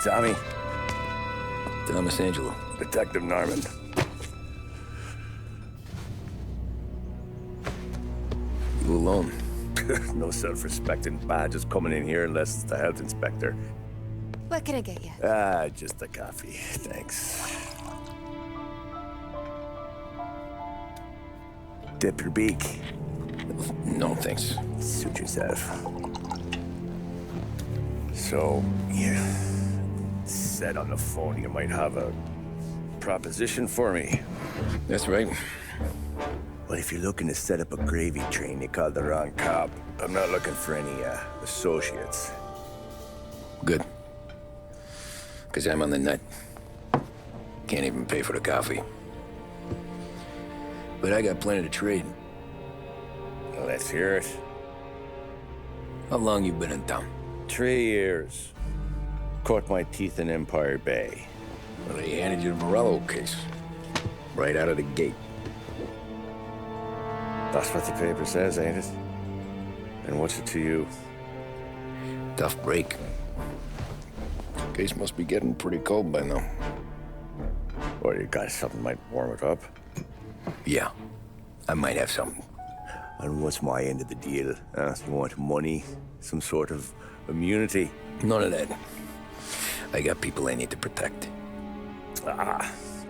Tommy. Thomas Angelo. Detective Norman. You alone? No self-respecting badges coming in here unless it's the health inspector. What can I get you? Just a coffee. Thanks. Dip your beak. No, thanks. Suit yourself. So, you said on the phone you might have a proposition for me. That's right. Well, if you're looking to set up a gravy train, you called the wrong cop. I'm not looking for any, associates. Good. Because I'm on the nut. Can't even pay for the coffee. But I got plenty to trade. Well, let's hear it. How long you been in town? 3 years. Caught my teeth in Empire Bay. Well, they handed you the Morello case. Right out of the gate. That's what the paper says, ain't it? And what's it to you? Tough break. Case must be getting pretty cold by now. Or you got something might warm it up? Yeah, I might have something. And what's my end of the deal? You want money? Some sort of immunity? None of that. I got people I need to protect.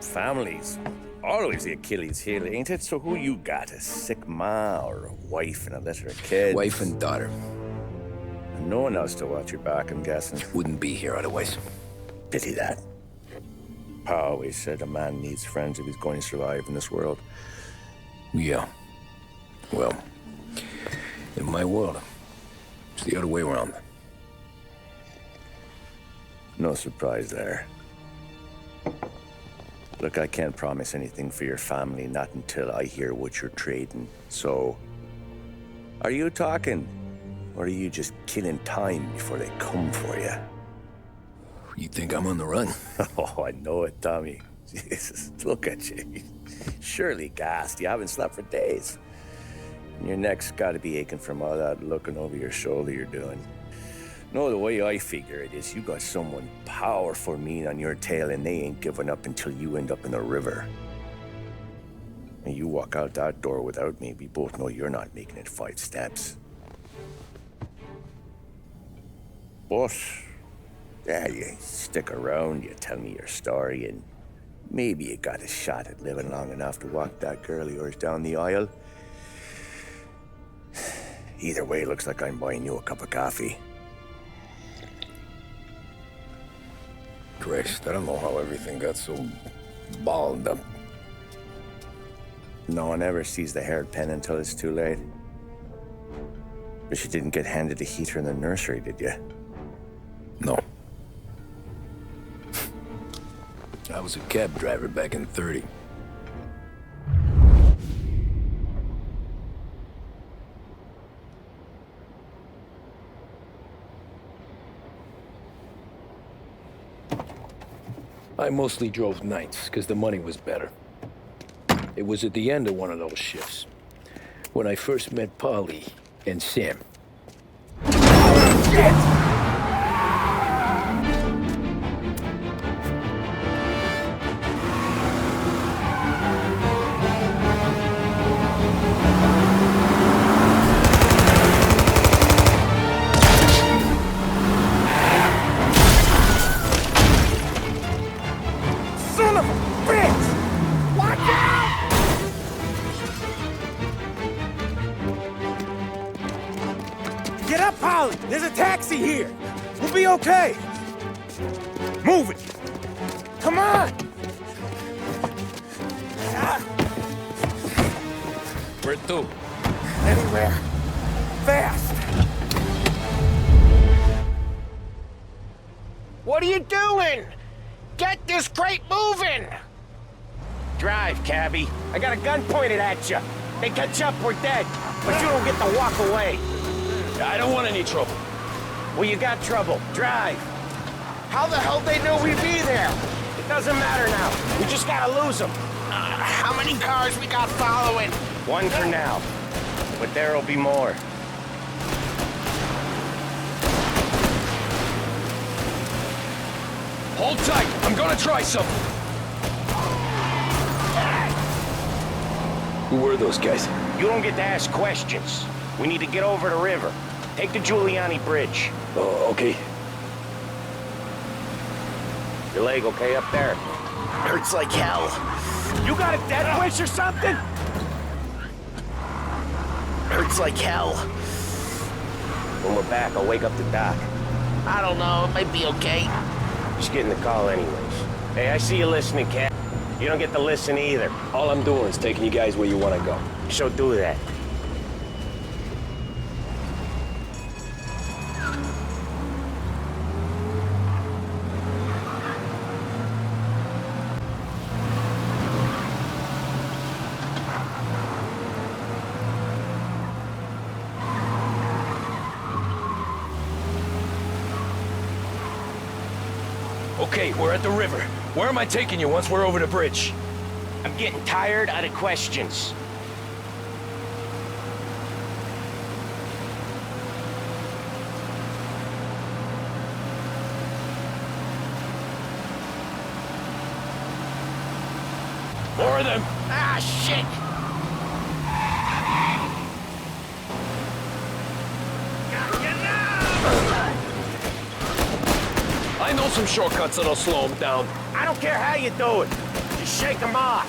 Families. Always the Achilles heel, ain't it? So who you got? A sick ma or a wife and a litter of kids? Wife and daughter. And no one else to watch your back, I'm guessing. Wouldn't be here otherwise. Pity that. Pa always said a man needs friends if he's going to survive in this world. Yeah. Well, in my world, it's the other way around. No surprise there. Look, I can't promise anything for your family, not until I hear what you're trading. So, are you talking? Or are you just killing time before they come for you? You think I'm on the run? Oh, I know it, Tommy. Jesus, look at you. Surely gassed. You haven't slept for days. And your neck's got to be aching from all that looking over your shoulder you're doing. No, the way I figure it is you got someone powerful mean on your tail and they ain't giving up until you end up in the river. And you walk out that door without me, we both know you're not making it 5 steps. But, yeah, you stick around, you tell me your story, and maybe you got a shot at living long enough to walk that girl of yours down the aisle. Either way, looks like I'm buying you a cup of coffee. Christ, I don't know how everything got so balled up. No one ever sees the haired pen until it's too late. But you didn't get handed a heater in the nursery, did you? No. I was a cab driver back in '30. I mostly drove nights, because the money was better. It was at the end of one of those shifts, when I first met Polly and Sam. Shit! Son of a bitch! Watch out! Get up, Polly! There's a taxi here! We'll be okay! Move it! Come on! Where to? Anywhere. Fast! What are you doing? Get this crate moving! Drive, cabbie. I got a gun pointed at you. They catch up, we're dead. But you don't get to walk away. I don't want any trouble. Well, you got trouble. Drive. How the hell they knew we'd be there? It doesn't matter now. We just gotta lose them. How many cars we got following? One for now. But there'll be more. Hold tight. I'm gonna try something. Who were those guys? You don't get to ask questions. We need to get over the river. Take the Giuliani Bridge. Oh, okay. Your leg okay up there? Hurts like hell. You got a death wish or something? Hurts like hell. When we're back, I'll wake up the doc. I don't know, it might be okay. Just getting the call anyways. Hey, I see you listening, Cap. You don't get to listen either. All I'm doing is taking you guys where you want to go. So do that. Okay, we're at the river. Where am I taking you once we're over the bridge? I'm getting tired of the questions. More of them. Ah, shit! I know some shortcuts that'll slow them down. I don't care how you do it. Just shake them off.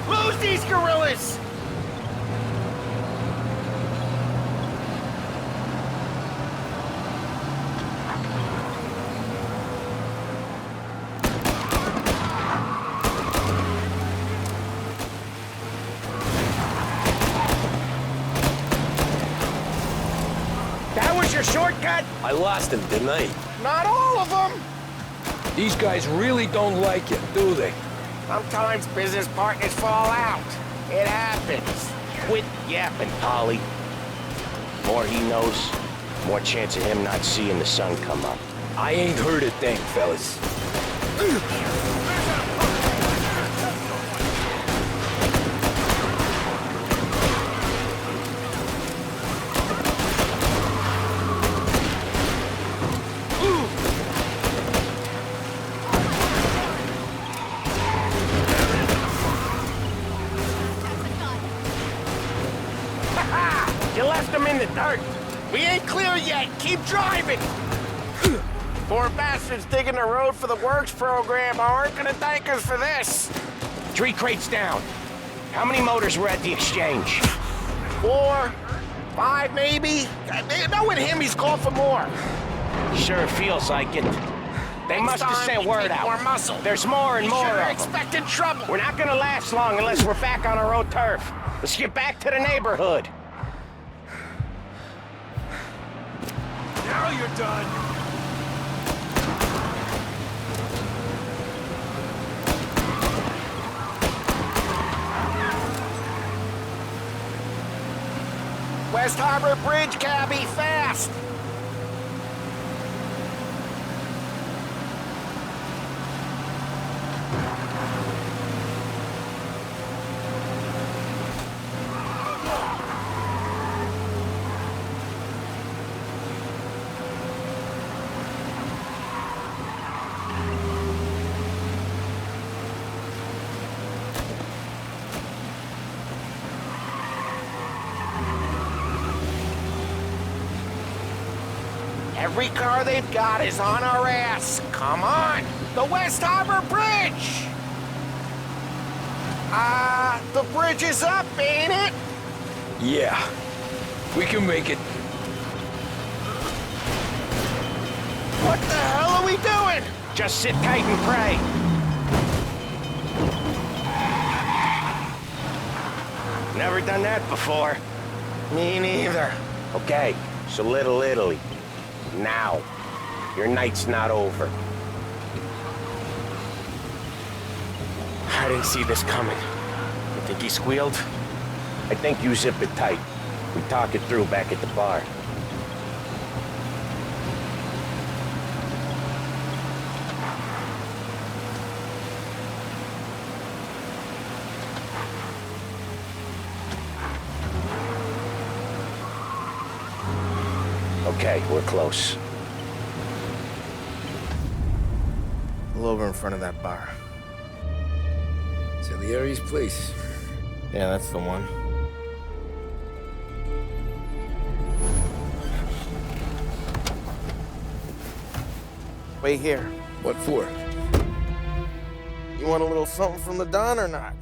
Lose these gorillas! That was your shortcut? I lost him, didn't I? Not all of them! These guys really don't like it, do they? Sometimes business partners fall out. It happens. Quit yapping, Polly. More he knows, more chance of him not seeing the sun come up. I ain't heard a thing, fellas. You left him in the dirt. We ain't clear yet. Keep driving. Poor bastards digging the road for the works program aren't gonna thank us for this. 3 crates down. How many motors were at the exchange? 4, 5 maybe? Knowing him, he's called for more. Sure feels like it. They Next must have time, sent we word take out. more muscle. There's more and We more sure of them. expected trouble. We're not gonna last long unless we're back on our own turf. Let's get back to the neighborhood. Now you're done. West Harbor Bridge, cabby, fast! Every car they've got is on our ass. Come on! The West Harbor Bridge! The bridge is up, ain't it? Yeah. We can make it. What the hell are we doing? Just sit tight and pray. Never done that before. Me neither. Okay, so Little Italy. Now. Your night's not over. I didn't see this coming. You think he squealed? I think you zip it tight. We talk it through back at the bar. Okay, we're close. Pull over in front of that bar. Salieri's place. Yeah, that's the one. Wait here. What for? You want a little something from the Don or not?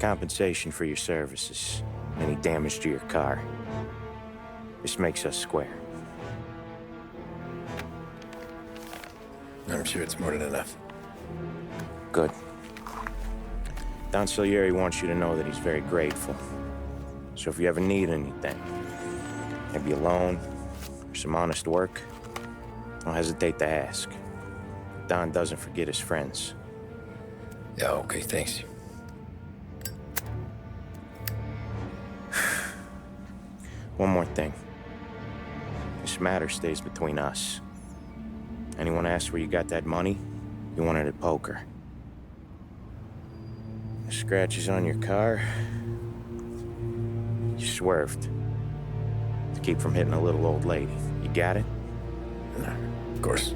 Compensation for your services. Any damage to your car. This makes us square. I'm sure it's more than enough. Good. Don Salieri wants you to know that he's very grateful. So if you ever need anything, maybe a loan or some honest work, don't hesitate to ask. Don doesn't forget his friends. Yeah, okay, thanks. One more thing. This matter stays between us. Anyone asks where you got that money, you won it at poker. The scratches on your car, you swerved. To keep from hitting a little old lady. You got it? Of course.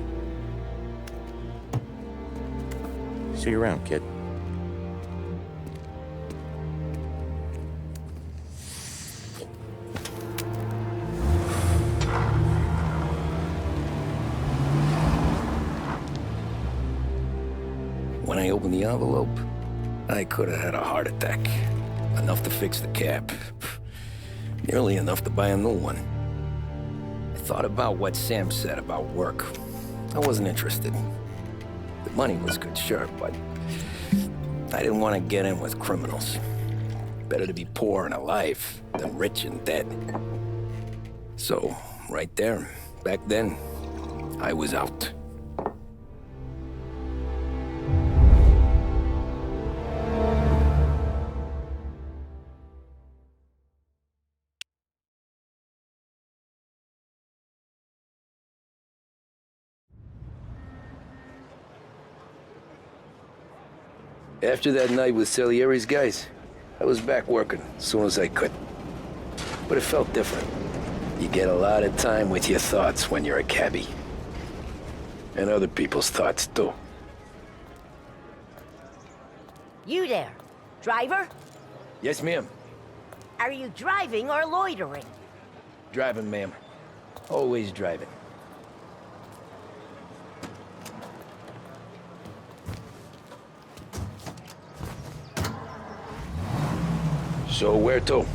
See you around, kid. When I opened the envelope, I could have had a heart attack. Enough to fix the cap. Nearly enough to buy a new one. I thought about what Sam said about work. I wasn't interested. The money was good, sure, but I didn't want to get in with criminals. Better to be poor and alive than rich and dead. So, right there, back then, I was out. After that night with Salieri's guys, I was back working as soon as I could. But it felt different. You get a lot of time with your thoughts when you're a cabbie. And other people's thoughts, too. You there, driver? Yes, ma'am. Are you driving or loitering? Driving, ma'am. Always driving. So where to?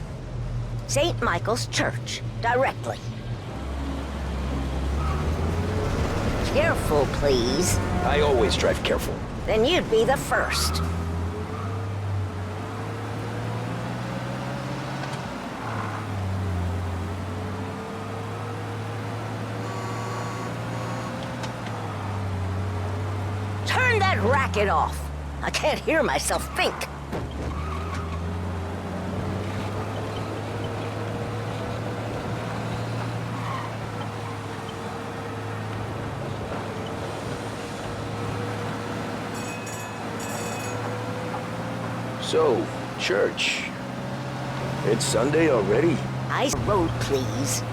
St. Michael's Church, directly. Careful, please. I always drive careful. Then you'd be the first. Turn that racket off. I can't hear myself think. So, church. It's Sunday already? Road, please.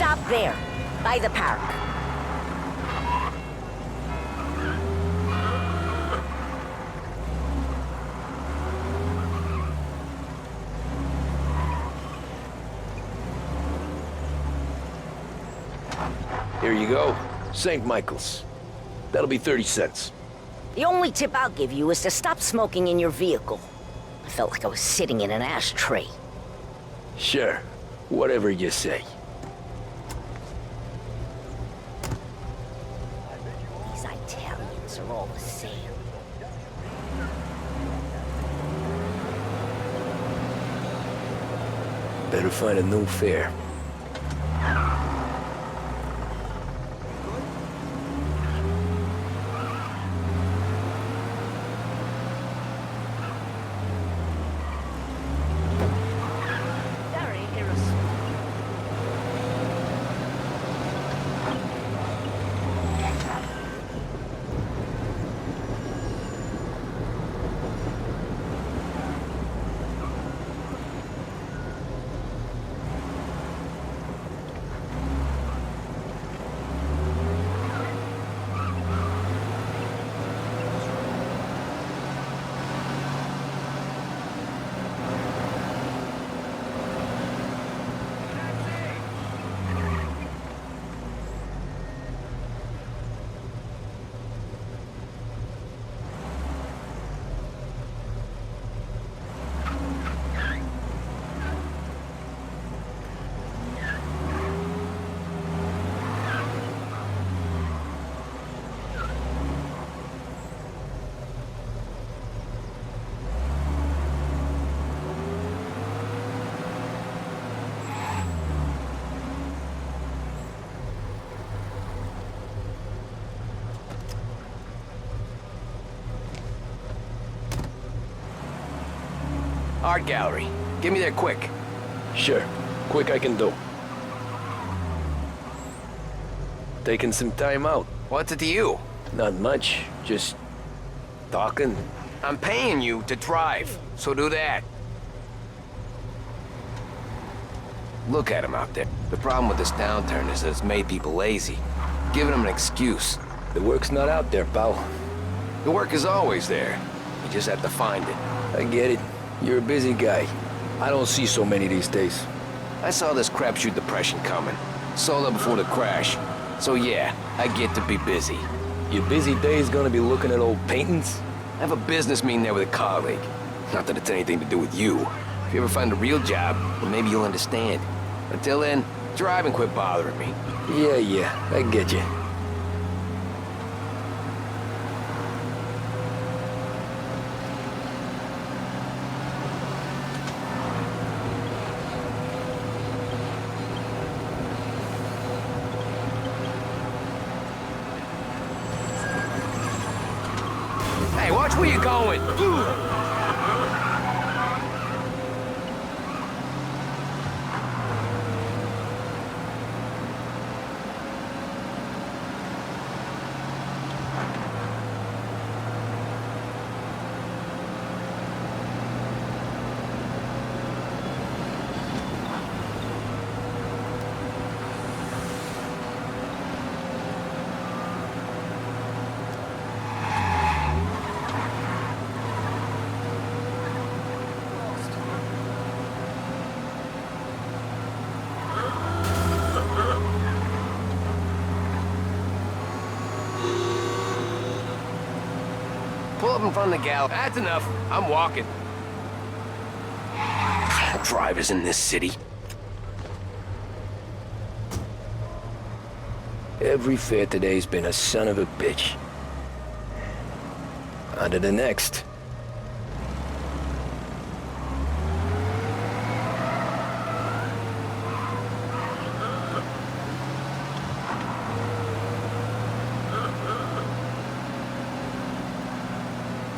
stop there, by the park. Here you go. St. Michael's. That'll be 30 cents. The only tip I'll give you is to stop smoking in your vehicle. I felt like I was sitting in an ashtray. Sure. Whatever you say. These Italians are all the same. Better find a new fare. Very irresponsible. Art gallery. Get me there quick. Sure. Quick I can do. Taking some time out. What's it to you? Not much. Just talking. I'm paying you to drive, so do that. Look at him out there. The problem with this downturn is that it's made people lazy. Giving them an excuse. The work's not out there, pal. The work is always there. You just have to find it. I get it. You're a busy guy. I don't see so many these days. I saw this crapshoot depression coming. Sold up before the crash. So yeah, I get to be busy. Your busy day's gonna be looking at old paintings? I have a business meeting there with a colleague. Not that it's anything to do with you. If you ever find a real job, then maybe you'll understand. Until then, drive and quit bothering me. Yeah, I get you. Hey, watch where you're going! Pull up in front of the gallery. That's enough. I'm walking. Drivers in this city. Every fare today's been a son of a bitch. On to the next.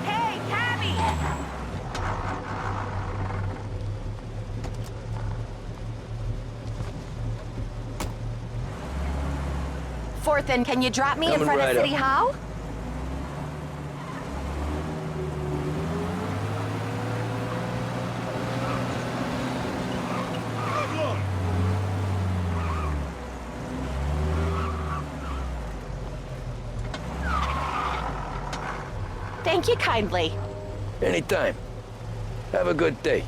Hey, Cabby! Fourth and can you drop me in Coming front right of City up. Hall? Thank you kindly. Anytime. Have a good day.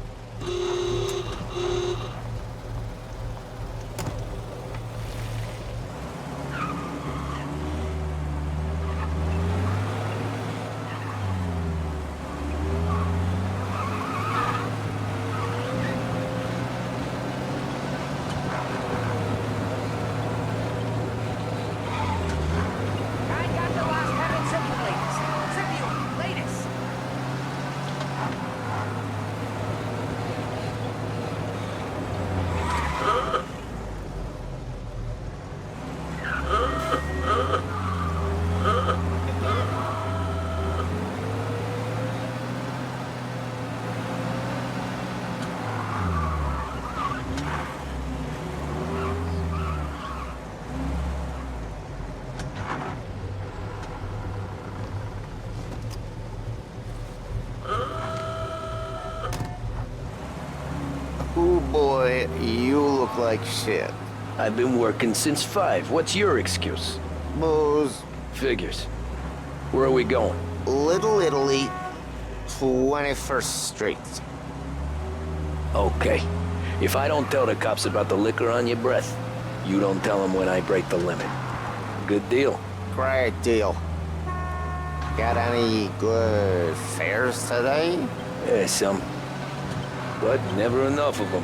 Ooh, boy, you look like shit. I've been working since 5. What's your excuse? Booze. Figures. Where are we going? Little Italy, 21st Street. Okay. If I don't tell the cops about the liquor on your breath, you don't tell them when I break the limit. Good deal. Great deal. Got any good fares today? Yeah, some. But never enough of them.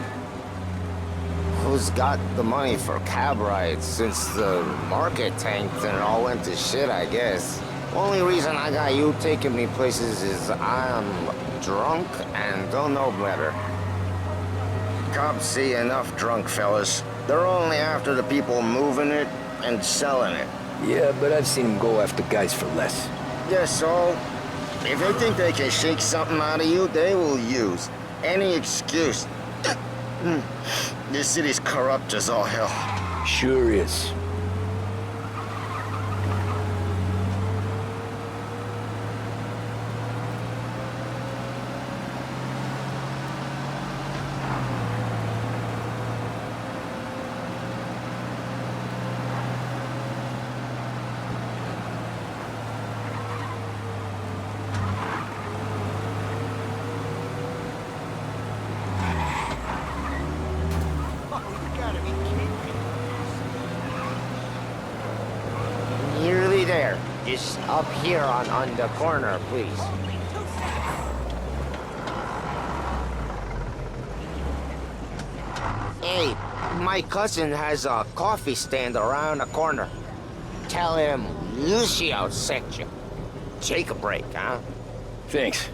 Who's got the money for cab rides since the market tanked and it all went to shit, I guess? Only reason I got you taking me places is I'm drunk and don't know better. Cops see enough drunk fellas. They're only after the people moving it and selling it. Yeah, but I've seen them go after guys for less. Yeah, so if they think they can shake something out of you, they will use any excuse. This city's corrupt as all hell. Sure is. Nearly there. Just up here on the corner, please. Hey, my cousin has a coffee stand around the corner. Tell him Lucio sent you. Take a break, huh? Thanks.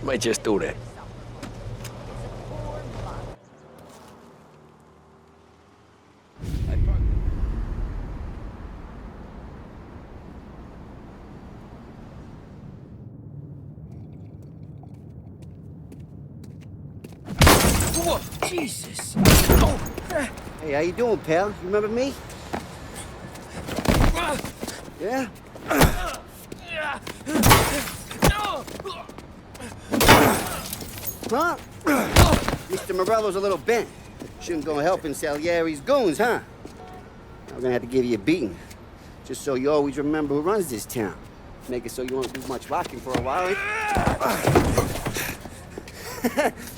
Might just do that. Whoa, Jesus! Hey, how you doing, pal? You remember me? Yeah? Huh? Mr. Morello's a little bent. Shouldn't go helping Salieri's goons, huh? I'm gonna have to give you a beating. Just so you always remember who runs this town. Make it so you won't do much rocking for a while.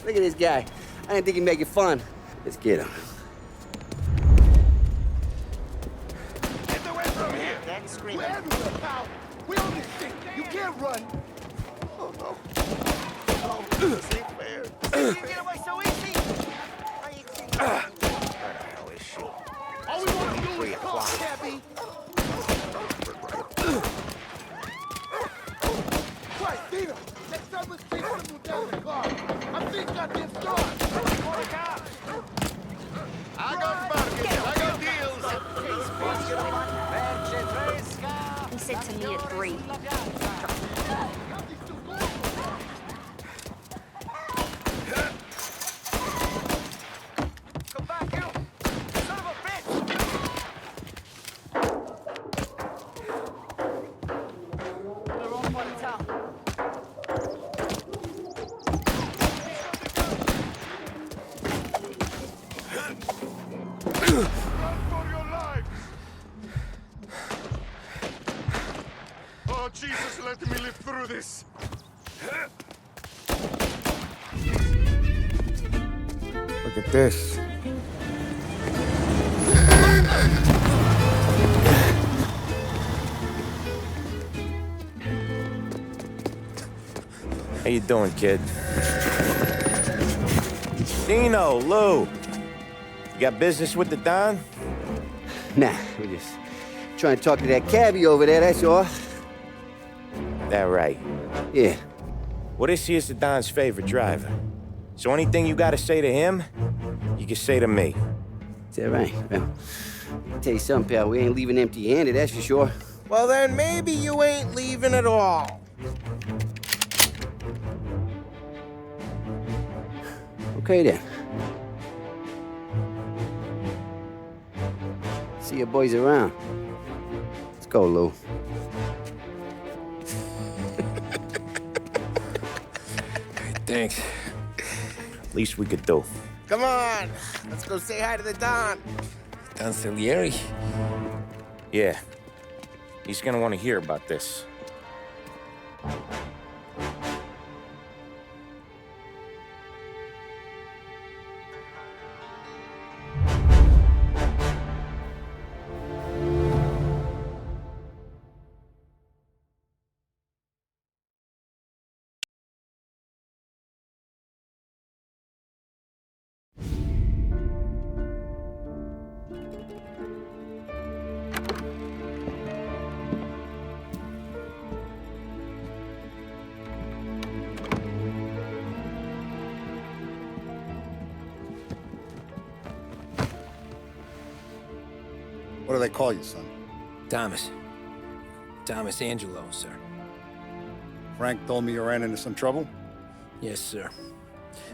Look at this guy. I didn't think he'd make it fun. Let's get him. Get away from here! We're everywhere, pal! We own this thing! You can't run! Oh, no. Oh, this ain't fair. You get away so easy! Where the hell is she? All we want to do is talk, cabby! Right, Dina! Next time let's take them down the car! I think got this done! I got bargains! I got deals! He said to me at 3. Come back, you! Son of a bitch! They're all part of town. Run for your lives! Oh, Jesus, let me live through this! Look at this. How you doing, kid? Dino, Lou. You got business with the Don? Nah, we're just trying to talk to that cabbie over there, that's all. That right. Yeah. Well, this here's the Don's favorite driver. So anything you gotta say to him, you can say to me. Is that right? Well, I'll tell you something, pal. We ain't leaving empty-handed, that's for sure. Well, then maybe you ain't leaving at all. Okay, then. See your boys around. Let's go, Lou. Thanks. Least we could do. Come on, let's go say hi to the Don. Don Salieri? Yeah. He's gonna want to hear about this. What do they call you, son? Thomas. Thomas Angelo, sir. Frank told me you ran into some trouble? Yes, sir.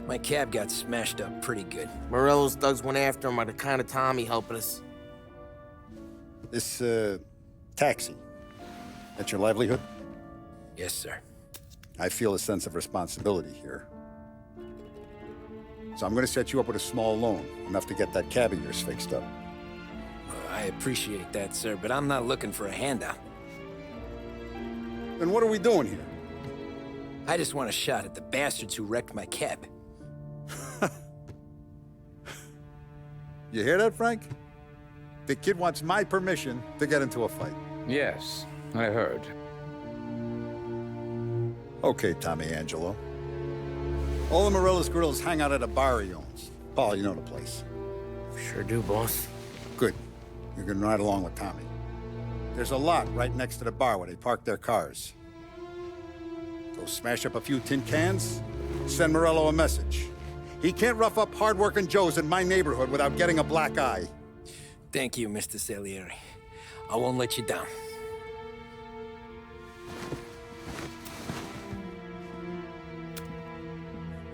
My cab got smashed up pretty good. Morello's thugs went after him by the kind of Tommy helping us. This, taxi, that's your livelihood? Yes, sir. I feel a sense of responsibility here. So I'm gonna set you up with a small loan, enough to get that cab of yours fixed up. I appreciate that, sir, but I'm not looking for a handout. Then what are we doing here? I just want a shot at the bastards who wrecked my cab. You hear that, Frank? The kid wants my permission to get into a fight. Yes, I heard. Okay, Tommy Angelo. All the Morello's grills hang out at a bar he owns. Paul, you know the place. Sure do, boss. Good. You can ride along with Tommy. There's a lot right next to the bar where they park their cars. Go smash up a few tin cans, send Morello a message. He can't rough up hard-working Joes in my neighborhood without getting a black eye. Thank you, Mr. Salieri. I won't let you down.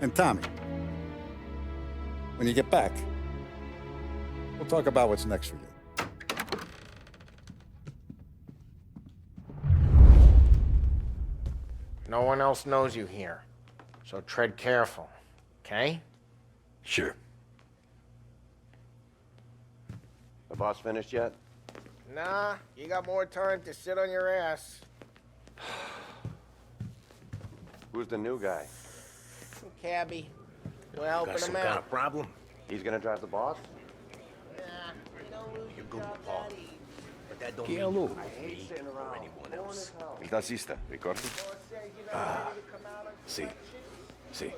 And Tommy, when you get back, we'll talk about what's next for you. No one else knows you here, so tread careful, okay? Sure. The boss finished yet? Nah, you got more time to sit on your ass. Who's the new guy? Cabbie, we're helping Got some him kind out. of problem? He's gonna drive the boss? Nah, you don't lose your job that easy. But that don't Chi è lui? I hate sitting around. Anyone else. Il tassista, ricordi? Ah, sì. Sì. I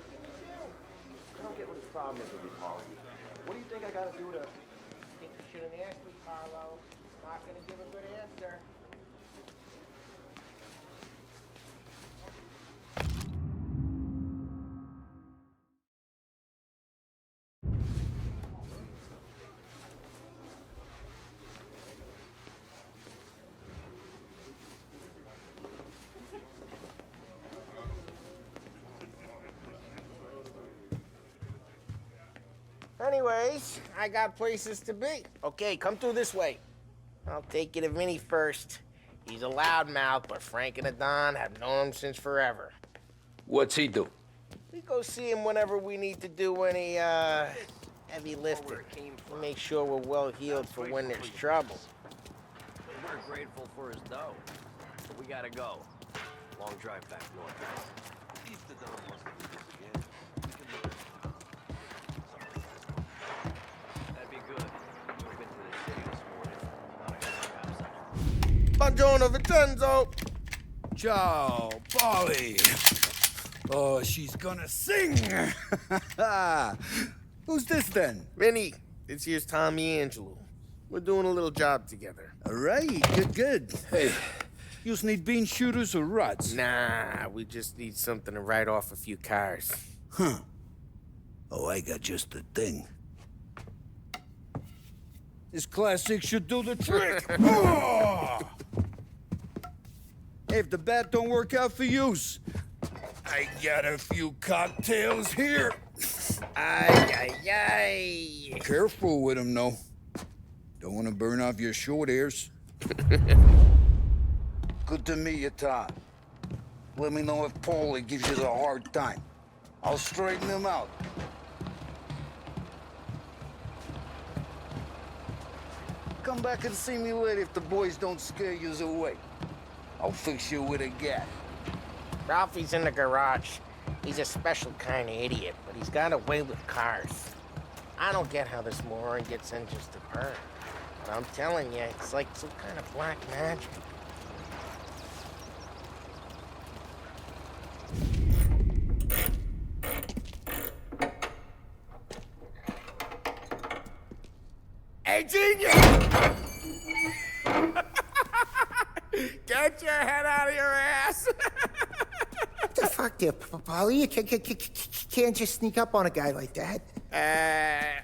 don't get what his problem is with you, Paulie. What do you think I gotta do to... think you shouldn't ask me, Carlo. Not gonna give a good answer. Anyways, I got places to be. Okay, come through this way. I'll take you to Vinny first. He's a loudmouth, but Frank and the Don have known him since forever. What's he do? We go see him whenever we need to do any, heavy lifting. We make sure we're well healed for when there's trouble. We're grateful for his dough, but we gotta go. Long drive back north. Buongiorno, Vincenzo. Ciao, Polly. Oh, she's gonna sing. Who's this then? Vinny, this here's Tommy Angelo. We're doing a little job together. All right, good. Hey, you need bean shooters or rods? Nah, we just need something to write off a few cars. Huh. Oh, I got just the thing. This classic should do the trick. Oh! If the bat don't work out for yous, I got a few cocktails here. Ay, ay, ay. Careful with them, though. Don't want to burn off your short hairs. Good to meet you, Todd. Let me know if Paulie gives you the hard time. I'll straighten him out. Come back and see me later if the boys don't scare yous away. I'll fix you with a gat. Ralphie's in the garage. He's a special kind of idiot, but he's got a way with cars. I don't get how this moron gets engines to burn. But I'm telling you, it's like some kind of black magic. Hey, genius! Get your head out of your ass! What the fuck there, Polly? You can't just sneak up on a guy like that.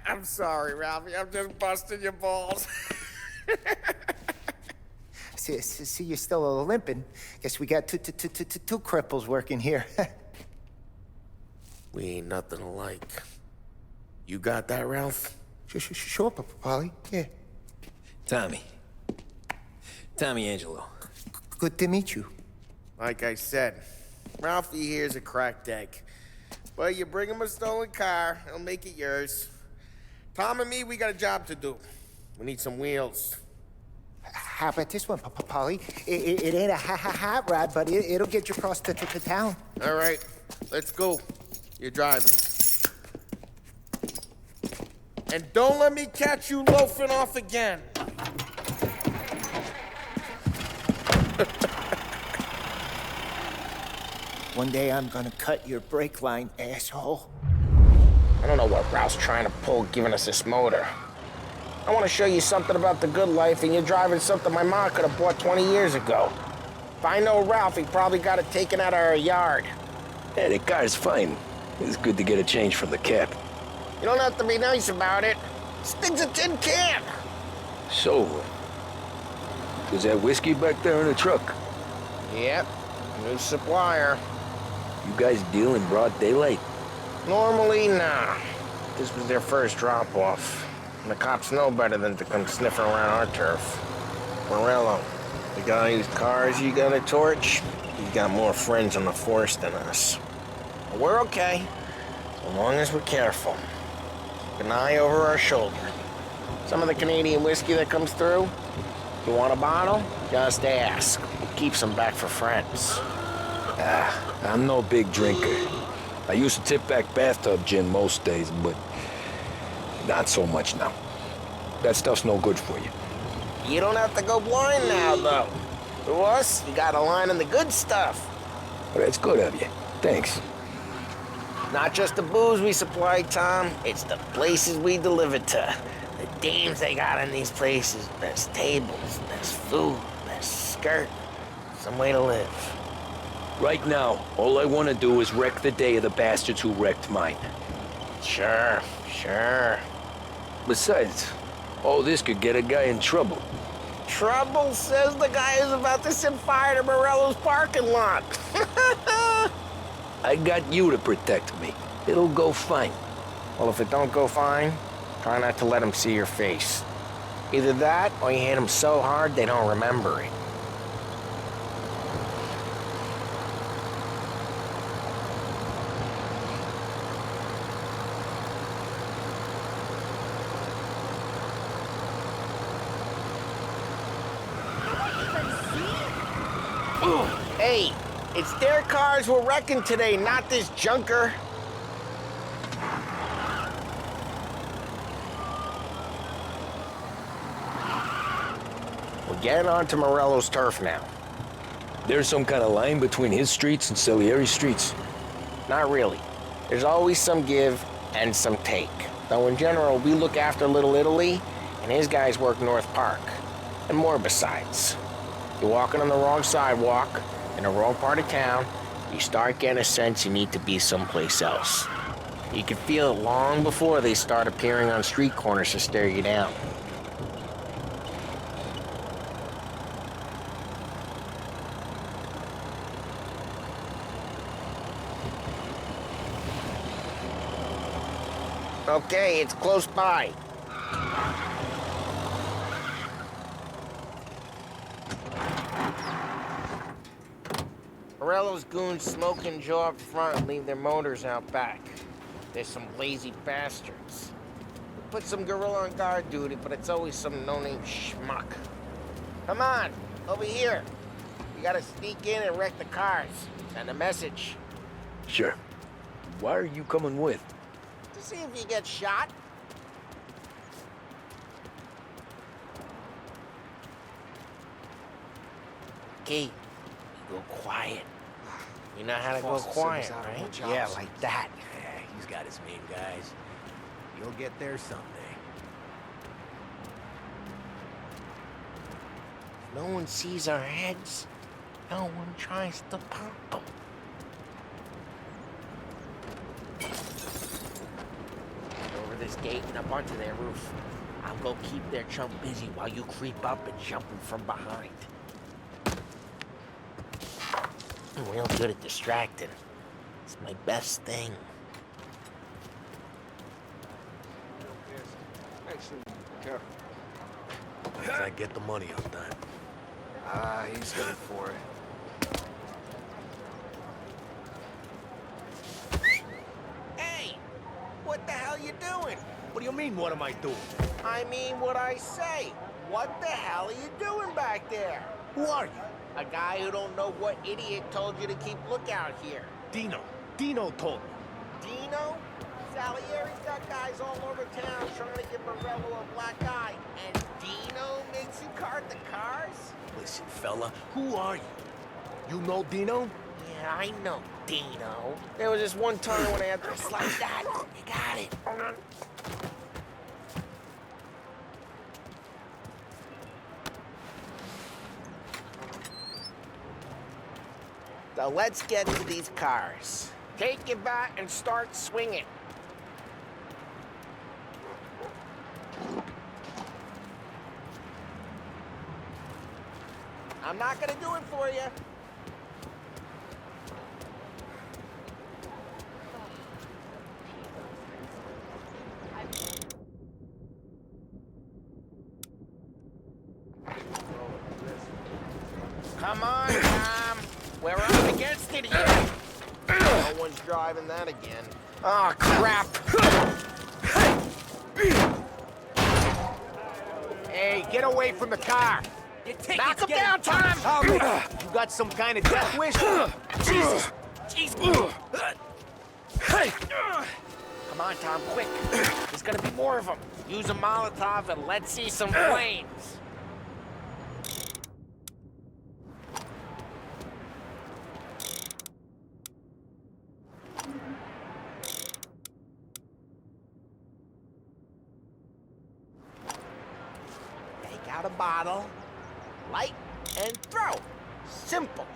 I'm sorry, Ralphie. I'm just busting your balls. See, you're still limping. Guess we got two cripples working here. We ain't nothing alike. You got that, Ralph? Sure, Polly. Yeah. Tommy Angelo. Good to meet you. Like I said, Ralphie here's a cracked egg. But you bring him a stolen car, he'll make it yours. Tom and me, we got a job to do. We need some wheels. How about this one, Polly? It ain't a hot rod, but it'll get you across to town. All right, let's go. You're driving. And don't let me catch you loafing off again. One day I'm gonna cut your brake line, asshole. I don't know what Ralph's trying to pull giving us this motor. I want to show you something about the good life, and you're driving something my mom could have bought 20 years ago. If I know Ralph, he probably got it taken out of our yard. Yeah, the car's fine. It's good to get a change from the cap. You don't have to be nice about it. This thing's a tin can. So, is that whiskey back there in the truck? Yep, new supplier. You guys deal in broad daylight? Normally, nah. This was their first drop-off. And the cops know better than to come sniffing around our turf. Morello, the guy whose cars you got a torch, he's got more friends on the force than us. But we're okay, as long as we're careful. Keep an eye over our shoulder. Some of the Canadian whiskey that comes through, you want a bottle? Just ask. It keeps them back for friends. I'm no big drinker. I used to tip back bathtub gin most days, but not so much now. That stuff's no good for you. You don't have to go blind now, though. To us, you got a line on the good stuff. Well, that's good of you. Thanks. Not just the booze we supply, Tom. It's the places we deliver to. The dames they got in these places. Best tables, best food, best skirt. Some way to live. Right now, all I want to do is wreck the day of the bastards who wrecked mine. Sure. Besides, all this could get a guy in trouble. Trouble, says the guy who's about to set fire to Morello's parking lot. I got you to protect me. It'll go fine. Well, if it don't go fine, try not to let them see your face. Either that, or you hit them so hard they don't remember it. Hey, It's their cars we're wrecking today, not this junker. We're getting onto Morello's turf now. There's some kind of line between his streets and Salieri's streets? Not really. There's always some give and some take. Though in general, we look after Little Italy, and his guys work North Park. And more besides. You're walking on the wrong sidewalk, in the wrong part of town, you start getting a sense you need to be someplace else. You can feel it long before they start appearing on street corners to stare you down. Okay, it's close by. Morello's goons smoke and jaw up front and leave their motors out back. They're some lazy bastards. We put some gorilla on guard duty, but it's always some no-name schmuck. Come on, over here. You gotta sneak in and wreck the cars. Send a message. Sure. Why are you coming with? To see if you get shot. Okay, you go quiet. You know how to go quiet, right? Yeah, like that. Yeah, he's got his main guys. You'll get there someday. No one sees our heads. No one tries to pop them. Over this gate and up onto their roof. I'll go keep their chump busy while you creep up and jump him from behind. I'm real good at distracting. It's my best thing. Actually, careful. As I get the money on time. He's headed for it. Hey! What the hell you doing? What do you mean, what am I doing? I mean what I say. What the hell are you doing back there? Who are you? A guy who don't know what idiot told you to keep lookout here. Dino. Dino told me. Dino? Salieri's got guys all over town trying to give Morello a black eye. And Dino makes you cart the cars? Listen, fella, who are you? You know Dino? Yeah, I know Dino. There was this one time when I had to like that. You got it. So let's get to these cars. Take your bat and start swinging. I'm not gonna do it for you. Come on, Tom. We're up against it here. No one's driving that again. Oh, crap. Hey, get away from the car. Knock him down, Tom! All right. You got some kind of death wish? Jesus! Jesus! Come on, Tom, quick. There's gonna be more of them. Use a Molotov and let's see some flames. Take out a bottle, light, and throw. Simple.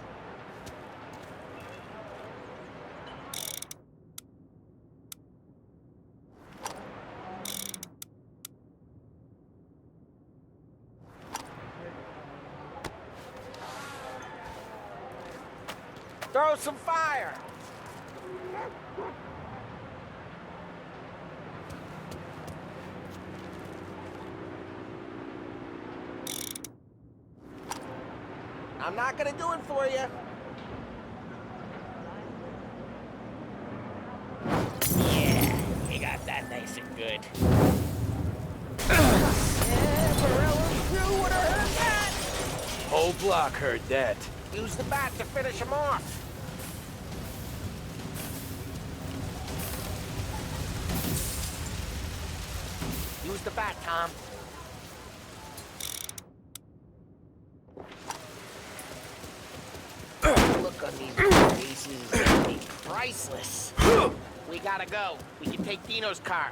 Throw some fire. I'm not gonna do it for you. Yeah, we got that nice and good. Yeah, Morello's crew would have heard that. Whole block heard that. Use the bat to finish him off. Who's the bat, Tom? Look on these faces. They'd be priceless. We gotta go. We can take Dino's car.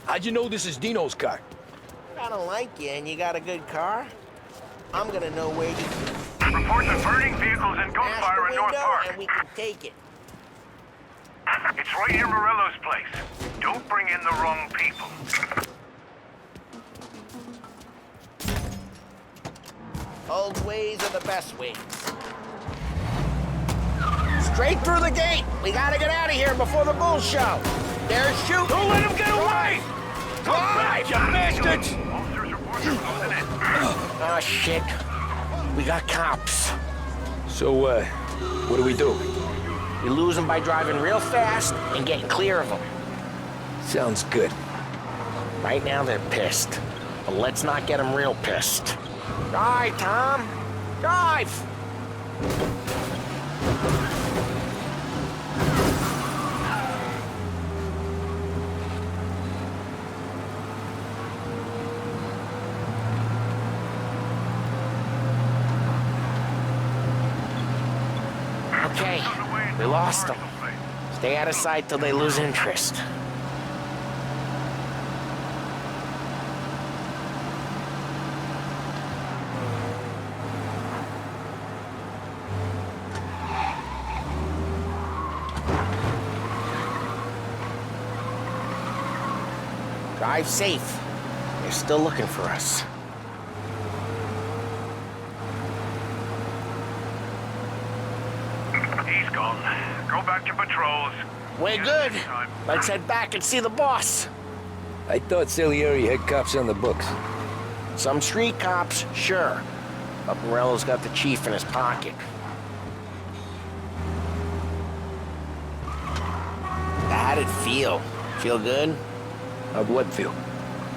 How'd you know this is Dino's car? I don't like you and you got a good car. I'm gonna know where you... Reports of burning vehicles and gunfire in North Park. And we can take it. It's right near Morello's place. Don't bring in the wrong people. Old ways are the best ways. Straight through the gate. We gotta get out of here before the bulls show. They're shooting. Don't let them get away! Come back, you bastards! Officers report they're closing in. Oh, shit. We got cops. So, what do we do? We lose them by driving real fast and getting clear of them. Sounds good. Right now, they're pissed. But let's not get them real pissed. Drive, Tom. Drive! Okay, we lost them. Stay out of sight till they lose interest. Drive safe. They're still looking for us. He's gone. Go back to patrols. We're good. Let's head back and see the boss. I thought Salieri had cops on the books. Some street cops, sure. But Morello's got the chief in his pocket. How'd it feel? Feel good? How'd what feel?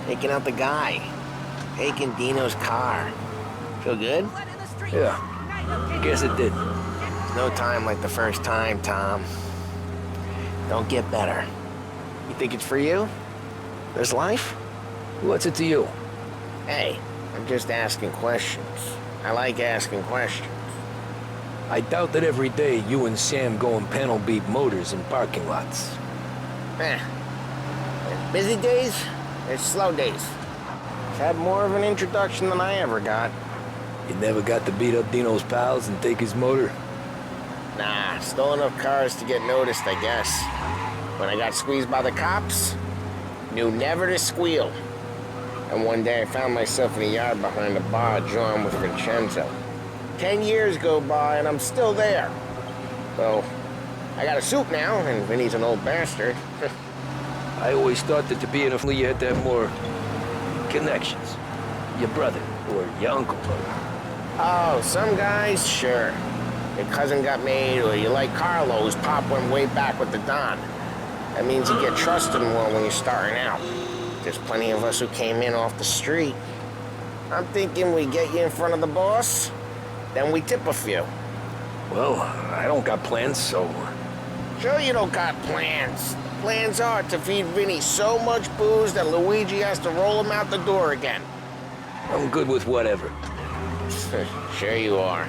Taking out the guy. Taking Dino's car. Feel good? Yeah, guess it did. No time like the first time, Tom. Don't get better. You think it's for you? This life? What's it to you? Hey, I'm just asking questions. I like asking questions. I doubt that every day you and Sam go and panel beat motors in parking lots. There's busy days, there's slow days. I've had more of an introduction than I ever got. You never got to beat up Dino's pals and take his motor? Nah, stole enough cars to get noticed, I guess. When I got squeezed by the cops, knew never to squeal. And one day I found myself in a yard behind a bar drawn with Vincenzo. 10 years go by and I'm still there. So, I got a suit now, and Vinny's an old bastard. I always thought that to be in a family you had to have more connections. Your brother, or your uncle. Oh, some guys, sure. Your cousin got made, or you like Carlos, Pop went way back with the Don. That means you get trusted more when you're starting out. There's plenty of us who came in off the street. I'm thinking we get you in front of the boss, then we tip a few. Well, I don't got plans, so... Sure you don't got plans. Plans are to feed Vinny so much booze that Luigi has to roll him out the door again. I'm good with whatever. Sure you are.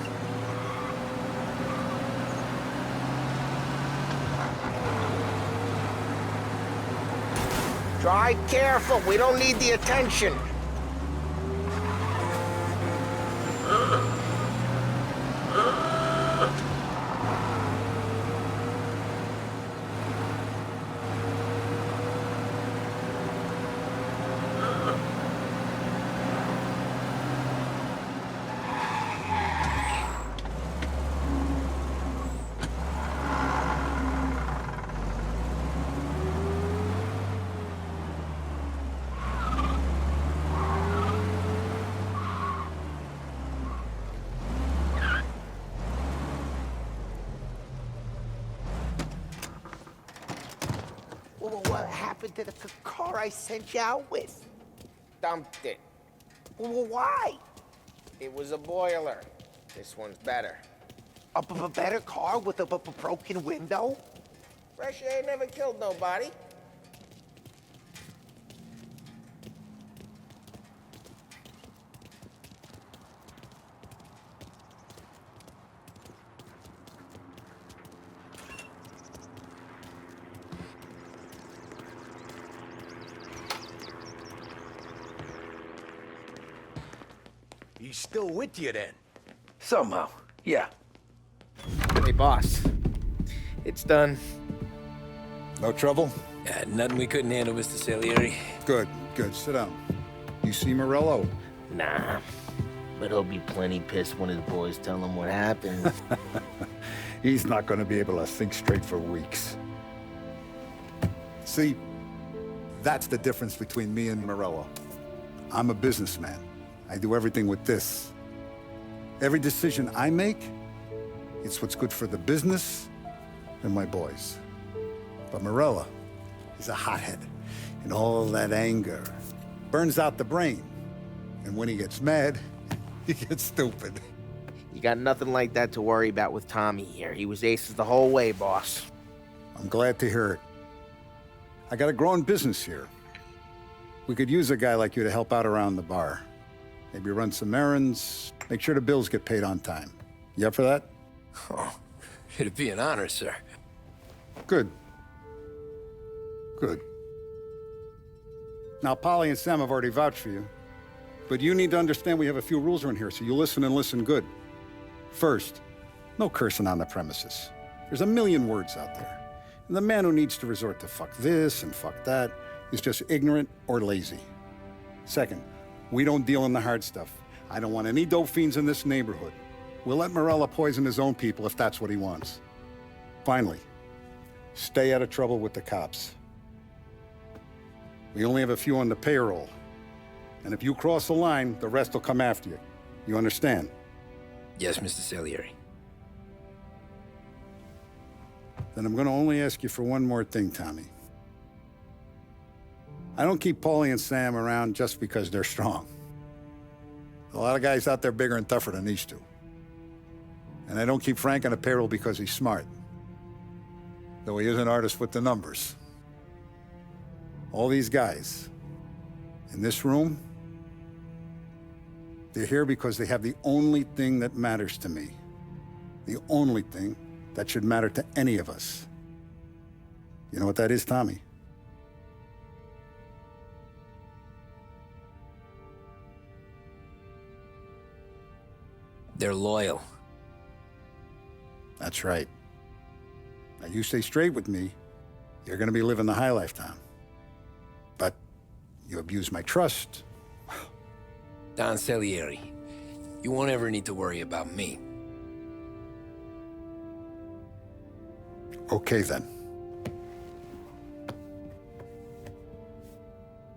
Drive careful, we don't need the attention. What happened to the car I sent you out with? Dumped it. Well, why? It was a boiler. This one's better. A better car with a broken window? Fresh air never killed nobody. He's still with you then? Somehow, yeah. Hey, boss. It's done. No trouble? Nothing we couldn't handle, Mr. Salieri. Good, good. Sit down. You see Morello? Nah. But he'll be plenty pissed when his boys tell him what happened. He's not going to be able to think straight for weeks. See, that's the difference between me and Morello. I'm a businessman. I do everything with this. Every decision I make, it's what's good for the business and my boys. But Morello is a hothead, and all that anger burns out the brain. And when he gets mad, he gets stupid. You got nothing like that to worry about with Tommy here. He was aces the whole way, boss. I'm glad to hear it. I got a growing business here. We could use a guy like you to help out around the bar. Maybe run some errands, make sure the bills get paid on time. You up for that? Oh, it'd be an honor, sir. Good. Good. Now, Polly and Sam have already vouched for you. But you need to understand we have a few rules around here, so you listen and listen good. First, no cursing on the premises. There's a million words out there. And the man who needs to resort to fuck this and fuck that is just ignorant or lazy. Second, we don't deal in the hard stuff. I don't want any dope fiends in this neighborhood. We'll let Morello poison his own people if that's what he wants. Finally, stay out of trouble with the cops. We only have a few on the payroll. And if you cross the line, the rest will come after you. You understand? Yes, Mr. Salieri. Then I'm gonna only ask you for one more thing, Tommy. I don't keep Paulie and Sam around just because they're strong. A lot of guys out there bigger and tougher than these two. And I don't keep Frank on the payroll because he's smart. Though he is an artist with the numbers. All these guys in this room, they're here because they have the only thing that matters to me. The only thing that should matter to any of us. You know what that is, Tommy? They're loyal. That's right. Now you stay straight with me, you're gonna be living the high life, Tom. But you abuse my trust. Don Salieri, you won't ever need to worry about me. Okay, then.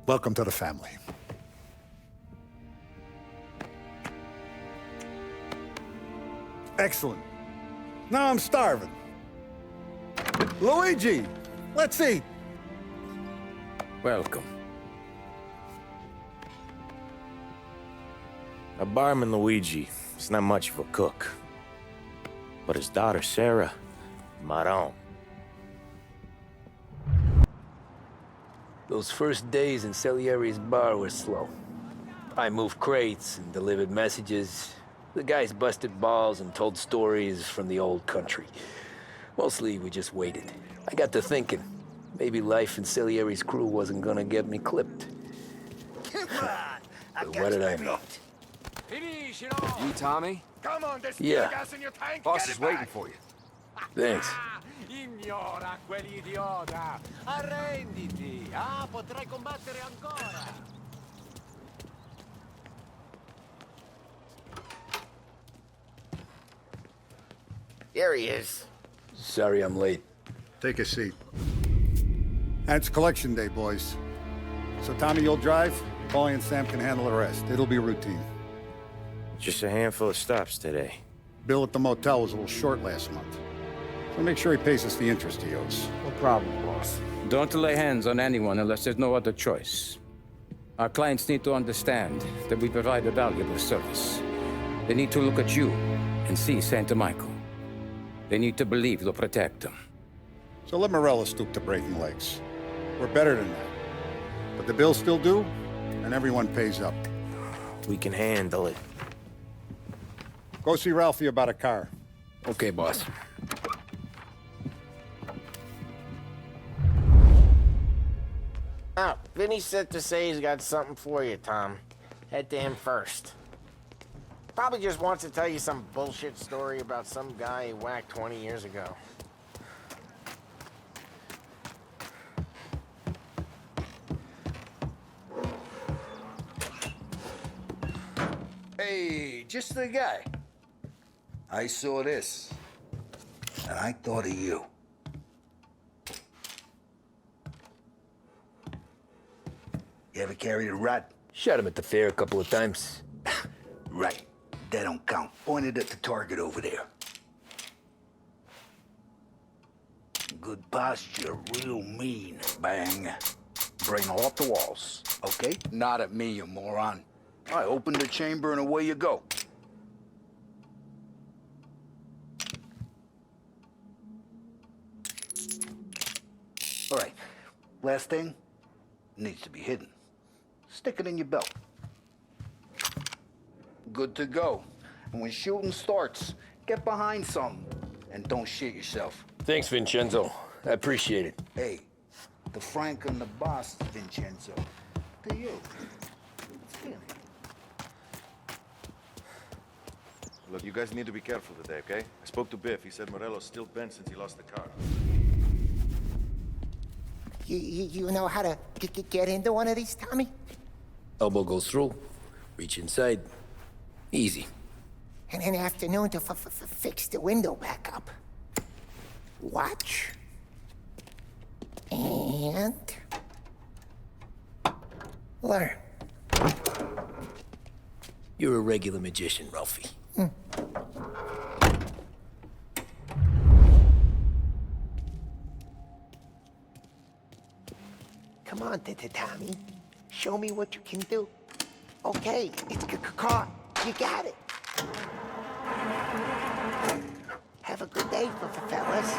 Welcome to the family. Excellent. Now I'm starving. Luigi, let's eat. Welcome. A barman Luigi is not much of a cook. But his daughter Sarah, Maron. Those first days in Salieri's bar were slow. I moved crates and delivered messages. The guys busted balls and told stories from the old country. Mostly, we just waited. I got to thinking, maybe life in Salieri's crew wasn't gonna get me clipped. But what did I know? You, Tommy? Come on, there's Yeah. gas in your tank. Boss Get is it waiting back. for you. Thanks. Ignora quell'idiota! Arrenditi! Ah, potrai combattere ancora! There he is. Sorry I'm late. Take a seat. And it's collection day, boys. So Tommy, you'll drive. Paulie and Sam can handle the rest. It'll be routine. Just a handful of stops today. Bill at the motel was a little short last month. So make sure he pays us the interest he owes. No problem, boss. Don't lay hands on anyone unless there's no other choice. Our clients need to understand that we provide a valuable service. They need to look at you and see Santa Michael. They need to believe you'll protect them. So let Morello stoop to breaking legs. We're better than that. But the bills still due, and everyone pays up. We can handle it. Go see Ralphie about a car. Okay, boss. Ah, Vinny said to say he's got something for you, Tom. Head to him first. Probably just wants to tell you some bullshit story about some guy he whacked 20 years ago. Hey, just the guy. I saw this, and I thought of you. You ever carried a rat? Shot him at the fair a couple of times. Right. That don't count. Pointed at the target over there. Good posture, real mean. Bang. Bring off the walls, okay? Not at me, you moron. I open the chamber and away you go. All right. Last thing needs to be hidden. Stick it in your belt. Good to go. And when shooting starts, get behind something and don't shit yourself. Thanks, Vincenzo. I appreciate it. Hey, the Frank and the boss, Vincenzo. To you. Look, you guys need to be careful today, okay? I spoke to Biff. He said Morello's still bent since he lost the car. You know how to get into one of these, Tommy? Elbow goes through, reach inside. Easy. And an afternoon to fix the window back up. Watch. And... learn. You're a regular magician, Ralphie. Come on, Tommy. Show me what you can do. Okay, it's caught. You got it. Have a good day, fellas.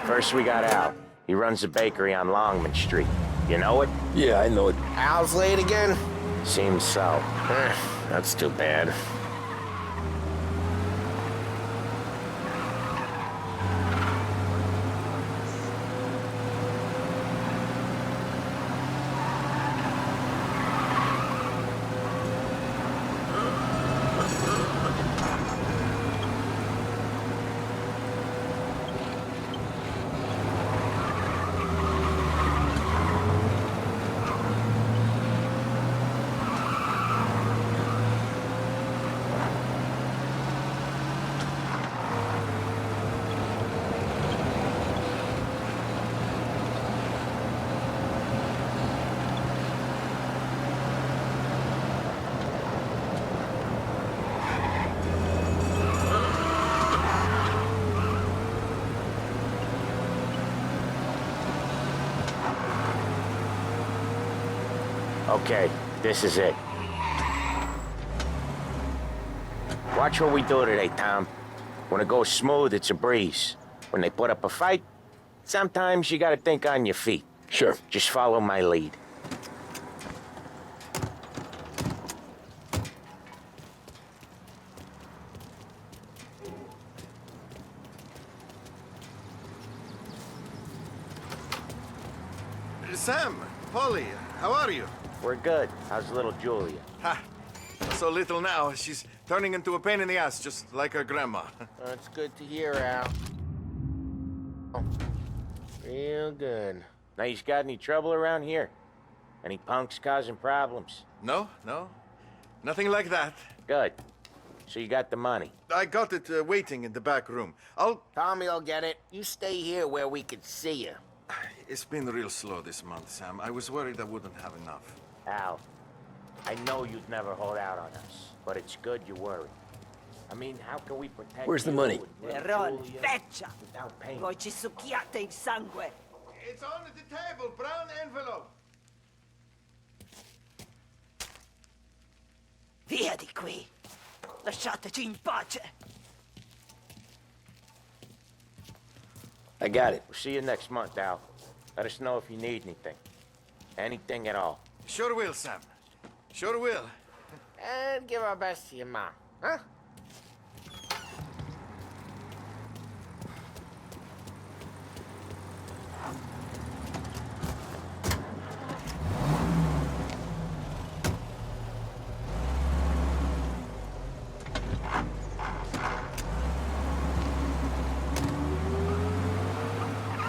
First we got Al. He runs a bakery on Longman Street. You know it? Yeah, I know it. Al's late again? Seems so. That's too bad. Okay, this is it. Watch what we do today, Tom. When it goes smooth, it's a breeze. When they put up a fight, sometimes you gotta think on your feet. Sure. Just follow my lead. Sam, Polly, how are you? We're good. How's little Julia? Ha! So little now, she's turning into a pain in the ass, just like her grandma. That's good to hear, Al. Real good. Now, you got any trouble around here? Any punks causing problems? No. Nothing like that. Good. So you got the money? I got it waiting in the back room. Tommy'll get it. You stay here where we can see you. It's been real slow this month, Sam. I was worried I wouldn't have enough. Al, I know you'd never hold out on us, but it's good you worry. I mean, how can we protect Where's the you money? with Erron, Julia feccia! without pain? Voi ci succhiate il sangue! It's on the table, brown envelope. Via di qui! Lasciateci in pace! I got it. We'll see you next month, Al. Let us know if you need anything. Anything at all. Sure will, Sam. Sure will. And give our best to your mom, huh?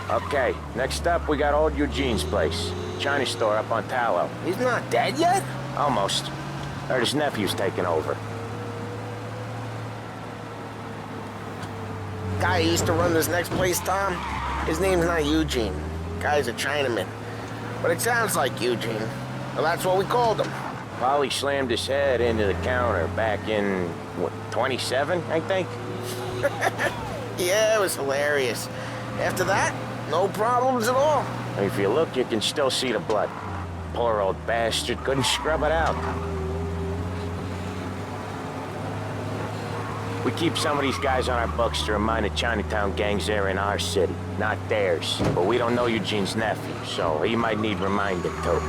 Okay, next up, we got old Eugene's place. China store up on Tallow. He's not dead yet? Almost. Heard his nephew's taking over. Guy who used to run this next place, Tom, his name's not Eugene. Guy's a Chinaman. But it sounds like Eugene. Well, that's what we called him. Polly slammed his head into the counter back in, what, 27, I think? Yeah, it was hilarious. After that, no problems at all. If you look, you can still see the blood. Poor old bastard couldn't scrub it out. We keep some of these guys on our books to remind the Chinatown gangs they're in our city, not theirs. But we don't know Eugene's nephew, so he might need reminding too.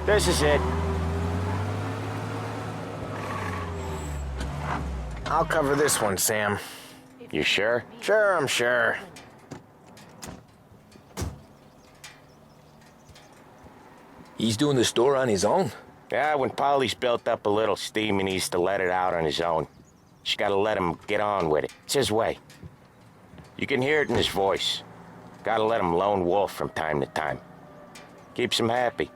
This is it. I'll cover this one, Sam. You sure? Sure, I'm sure. He's doing the store on his own? Yeah, when Polly's built up a little steam, he needs to let it out on his own. Just gotta let him get on with it. It's his way. You can hear it in his voice. Gotta let him lone wolf from time to time. Keeps him happy.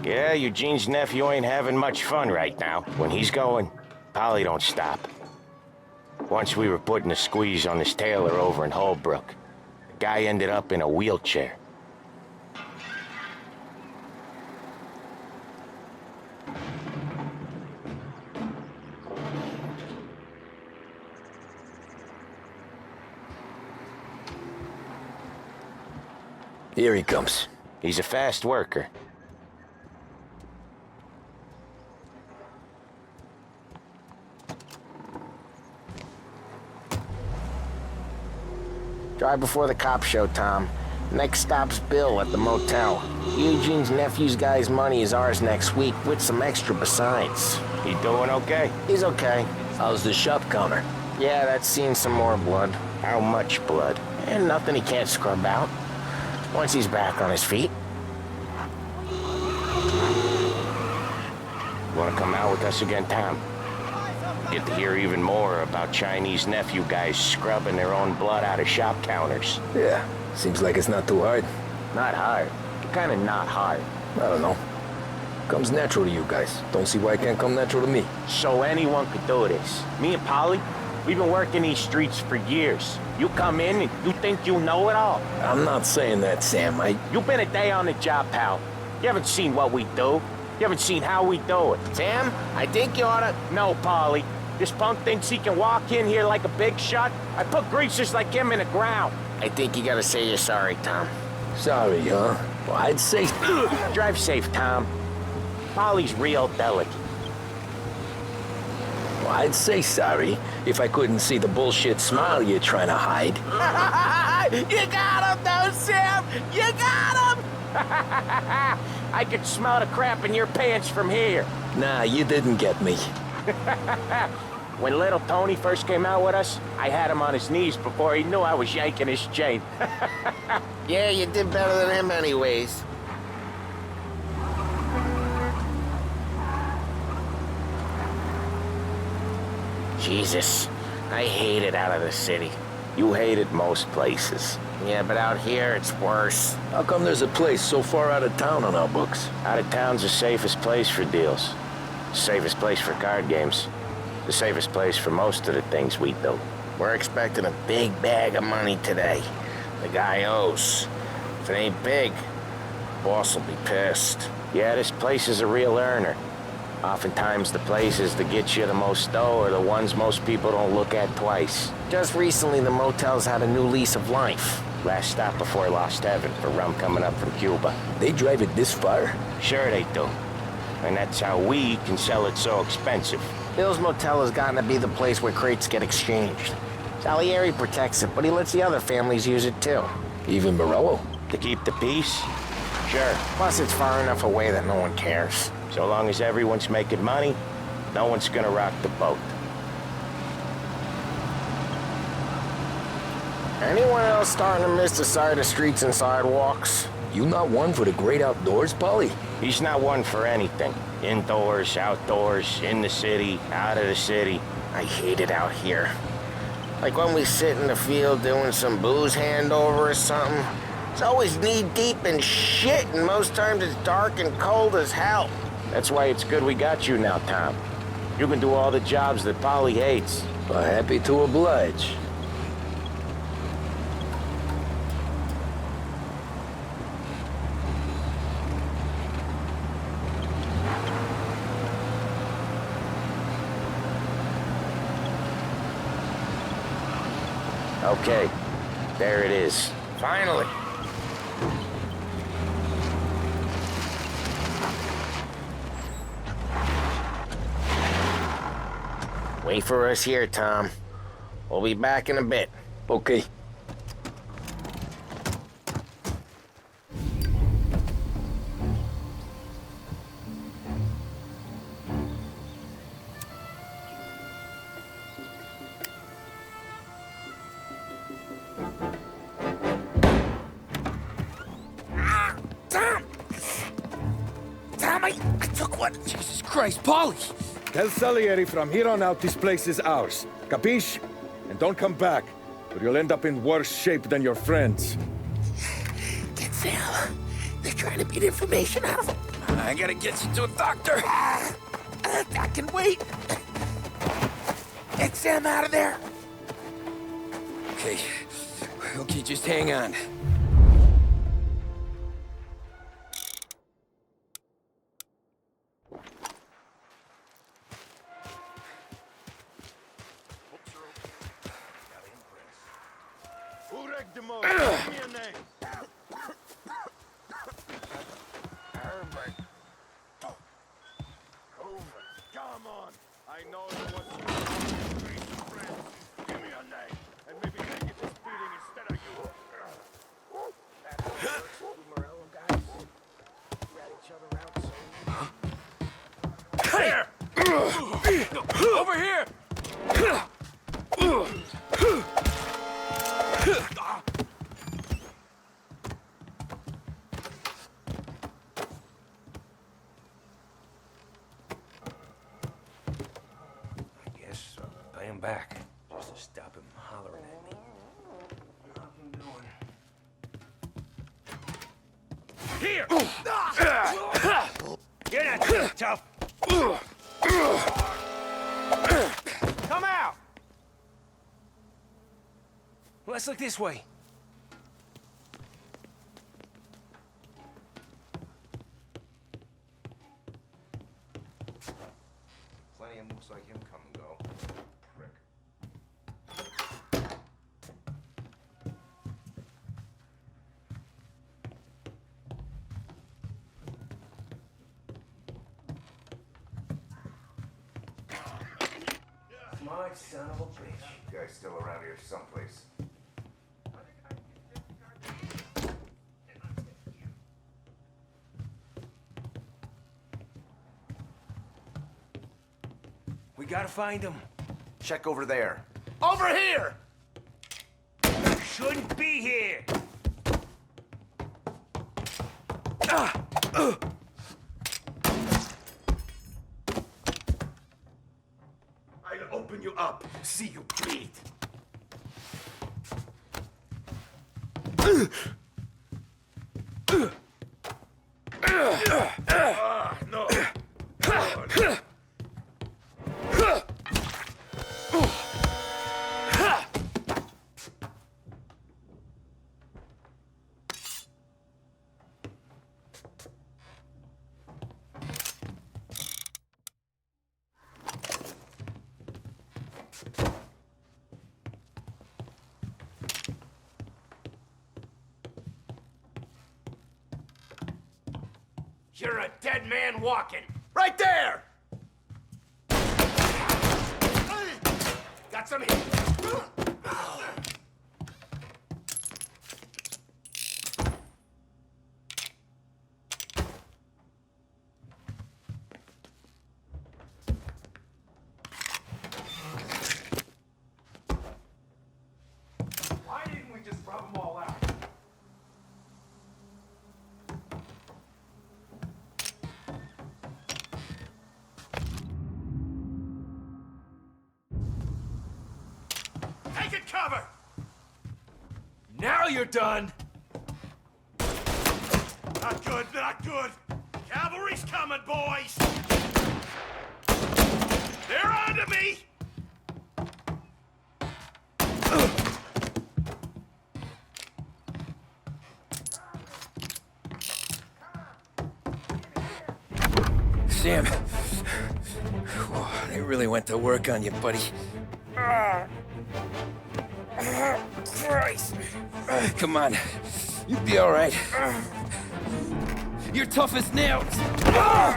Yeah, Eugene's nephew ain't having much fun right now. When he's going, Polly don't stop. Once we were putting a squeeze on this tailor over in Holbrook. The guy ended up in a wheelchair. Here he comes. He's a fast worker. Drive before the cop show, Tom. Next stop's Bill at the motel. Eugene's nephew's guy's money is ours next week, with some extra besides. He doing okay? He's okay. How's the shop counter? Yeah, that's seen some more blood. How much blood? And nothing he can't scrub out. Once he's back on his feet. Wanna come out with us again, Tom? Get to hear even more about Chinese nephew guys scrubbing their own blood out of shop counters. Yeah, seems like it's not too hard. Not hard. Kinda not hard. I don't know. Comes natural to you guys. Don't see why it can't come natural to me. So anyone could do this. Me and Polly, we've been working these streets for years. You come in and you think you know it all. I'm not saying that, Sam. You've been a day on the job, pal. You haven't seen what we do. You haven't seen how we do it. Sam, I think you oughta... No, Polly. This punk thinks he can walk in here like a big shot. I put greasers like him in the ground. I think you gotta say you're sorry, Tom. Sorry, huh? Well, I'd say... Drive safe, Tom. Polly's real delicate. Well, I'd say sorry if I couldn't see the bullshit smile you're trying to hide. You got him, though, Sam! You got him! I could smell the crap in your pants from here. Nah, you didn't get me. When little Tony first came out with us, I had him on his knees before he knew I was yanking his chain. Yeah, you did better than him anyways. Jesus, I hate it out of the city. You hate it most places. Yeah, but out here, it's worse. How come there's a place so far out of town on our books? Out of town's the safest place for deals. The safest place for card games. The safest place for most of the things we do. We're expecting a big bag of money today. The guy owes. If it ain't big, boss will be pissed. Yeah, this place is a real earner. Oftentimes, the places that get you the most dough are the ones most people don't look at twice. Just recently, the motel's had a new lease of life. Last stop before Lost Heaven for rum coming up from Cuba. They drive it this far? Sure they do. And that's how we can sell it so expensive. Bill's Motel has gotten to be the place where crates get exchanged. Salieri protects it, but he lets the other families use it too. Even Morello? To keep the peace? Sure. Plus, it's far enough away that no one cares. So long as everyone's making money, no one's gonna rock the boat. Anyone else starting to miss the side of streets and sidewalks? You not one for the great outdoors, Paulie? He's not one for anything. Indoors, outdoors, in the city, out of the city. I hate it out here. Like when we sit in the field doing some booze handover or something. It's always knee-deep in shit, and most times it's dark and cold as hell. That's why it's good we got you now, Tom. You can do all the jobs that Polly hates. Well, happy to oblige. Okay, there it is. Finally. Wait for us here, Tom. We'll be back in a bit. Okay. Tom, I took one. Jesus Christ, Paulie! Tell Salieri from here on out this place is ours. Capiche? And don't come back, or you'll end up in worse shape than your friends. Get Sal. They're trying to beat information out of him. I gotta get you to a doctor. I can wait. Get Sam out of there. Okay. Okay, just hang on. Who wrecked the motor? Give me a name. Herbert. Hoover. Come on. I know it was you. Give me a name, and maybe they get this beating instead of you. Morello guys. Rat each other out so. Here! Over here! I guess I'll pay him back, just to stop him hollering at me. Nothing doing. Here! Get at you, tough! Come out! Let's look this way. Plenty of mooks like him come and go. Prick. Smart son of a bitch. You guys still around here someplace. We gotta find him. Check over there. Over here! Shouldn't be here! I'll open you up. See you bleed. No. You're a dead man walking. Right there! Got some heat. Why didn't we just rub them all out? Taking cover! Now you're done! Not good, not good! Cavalry's coming, boys! They're on to me! Sam, they really went to work on you, buddy. Christ. Come on. You'll be all right. You're tough as nails. Oh,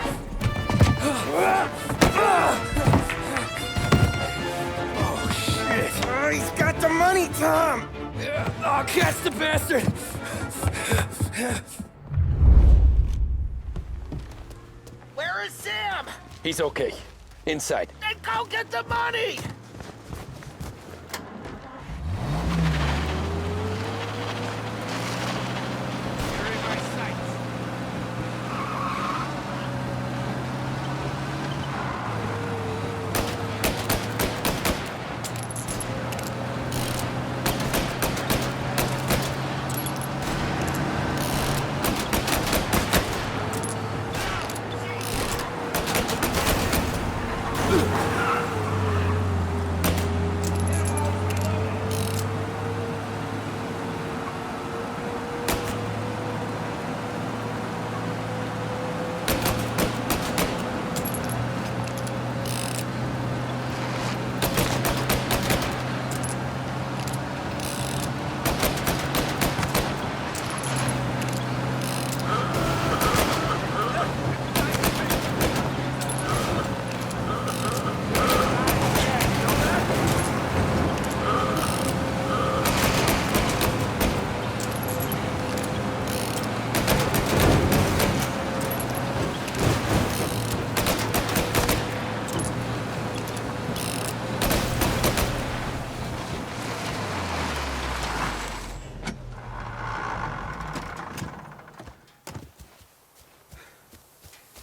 shit. Oh, he's got the money, Tom! Oh, catch the bastard! Where is Sam? He's okay. Inside. Then go get the money!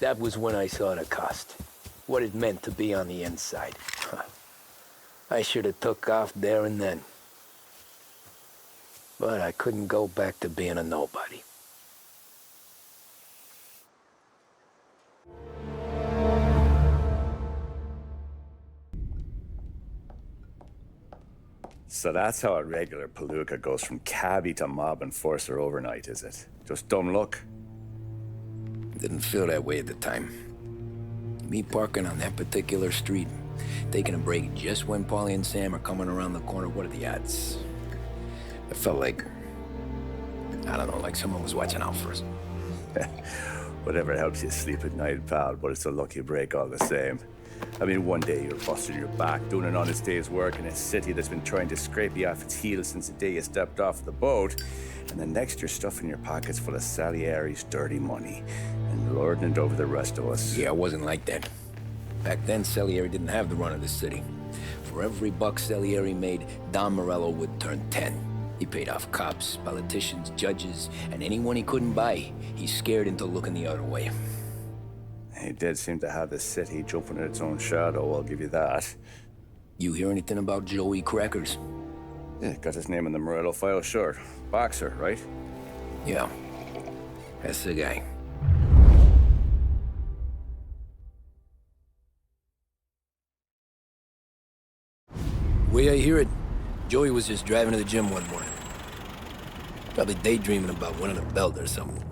That was when I saw the cost. What it meant to be on the inside. I should have took off there and then. But I couldn't go back to being a nobody. So that's how a regular palooka goes from cabbie to mob enforcer overnight, is it? Just dumb luck? Didn't feel that way at the time. Me parking on that particular street, taking a break just when Paulie and Sam are coming around the corner, what are the odds? I felt like, I don't know, like someone was watching out for us. Whatever helps you sleep at night, pal, but it's a lucky break all the same. I mean, one day you're busting your back, doing an honest day's work in a city that's been trying to scrape you off its heels since the day you stepped off the boat, and the next you're stuffing your pockets full of Salieri's dirty money and lording it over the rest of us. Yeah, it wasn't like that. Back then, Salieri didn't have the run of the city. For every buck Salieri made, Don Morello would turn 10. He paid off cops, politicians, judges, and anyone he couldn't buy, he scared into looking the other way. He did seem to have the city jumping in its own shadow, I'll give you that. You hear anything about Joey Crackers? Yeah, got his name in the Morello file, sure. Boxer, right? Yeah, that's the guy. Way I hear it, Joey was just driving to the gym one morning. Probably daydreaming about winning a belt or something.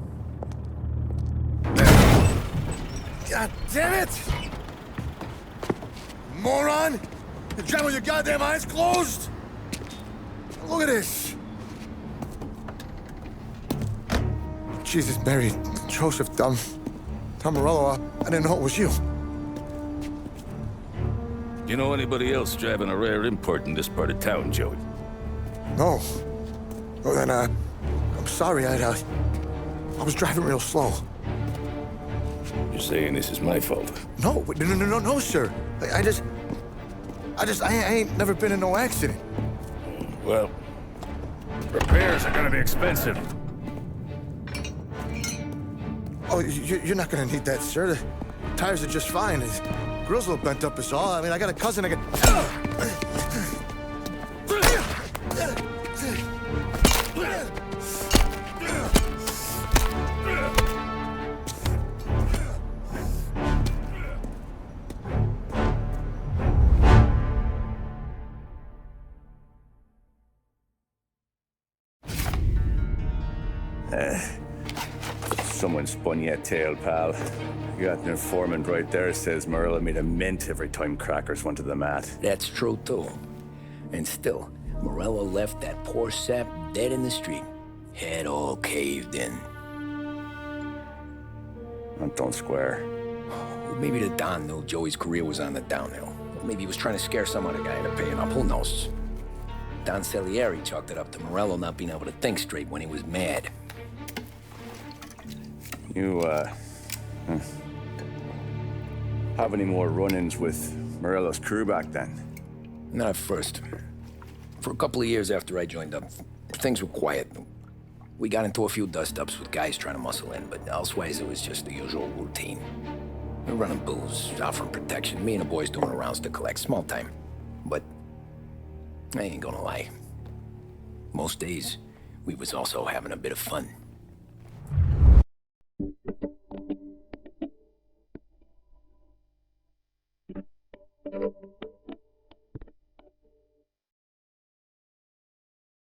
God damn it! Moron! You driving with your goddamn eyes closed? Look at this. Jesus, Mary, Joseph, Tom Morello, I didn't know it was you. You know anybody else driving a rare import in this part of town, Joey? No. Well, then, I'm sorry, I was driving real slow. You're saying this is my fault? No, sir. I ain't never been in no accident. Well, repairs are gonna be expensive. Oh, you're not gonna need that, sir. The tires are just fine. The grill's a little bent up is all. I mean, I got a cousin I can... Someone spun you a tail, pal. You got an informant right there says Morello made a mint every time crackers went to the mat. That's true, too. And still, Morello left that poor sap dead in the street. Head all caved in. That don't square. Well, maybe the Don knew Joey's career was on the downhill. Or maybe he was trying to scare some other guy into paying up. Who knows? Don Salieri chalked it up to Morello not being able to think straight when he was mad. You, have any more run-ins with Morello's crew back then? Not at first. For a couple of years after I joined up, things were quiet. We got into a few dust-ups with guys trying to muscle in, but elsewise it was just the usual routine. We were running booze, offering protection, me and the boys doing the rounds to collect, small time. But I ain't gonna lie. Most days, we was also having a bit of fun.